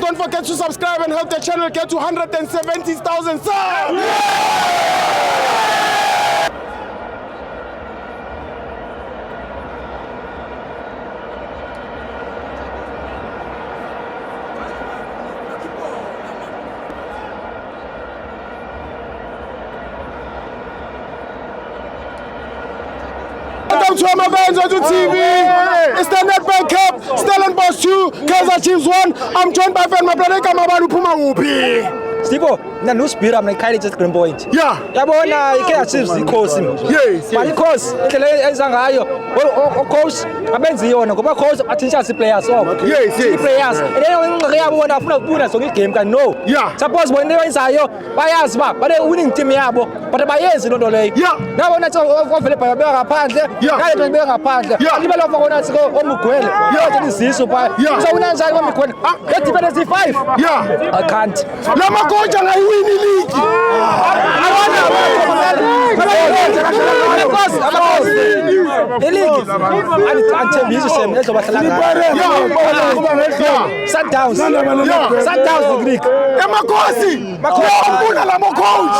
don't forget to subscribe and help the channel get to 170,000 subs. Welcome to Amabenzo to TV. It's the Nedbank Cup, Stellenbosch 2, Kaizer Chiefs 1. I'm joined by Fan Mabradeka Mabanu Puma Upi. Stipo, na newspaper mna ikhali just Green Point. Yeah. Yabona iKaizer Chiefs ikhosi. Yes. But ikhosi indlela enza ngayo coach abenzi yona ngoba coach athinsha si players so. Yes, yes. Players. Leyo ingqeke yabo bona afuna ukubuna zonke igame ka no. Yeah. Suppose bona wenzayo bayazi ba bale winning team yabo but bayenzi lonto leyo. Yeah. Nabona ovele baya ngaphandle. Ngale nto ibeka ngaphandle. Libe lo fakona siko omugwele. Yonke izisu pa. So unanjani omugwele? Let depends 5. Yeah. I can't. Lama coach angayini league. Sundowns the Greek. Emakosi. Makuna la coach.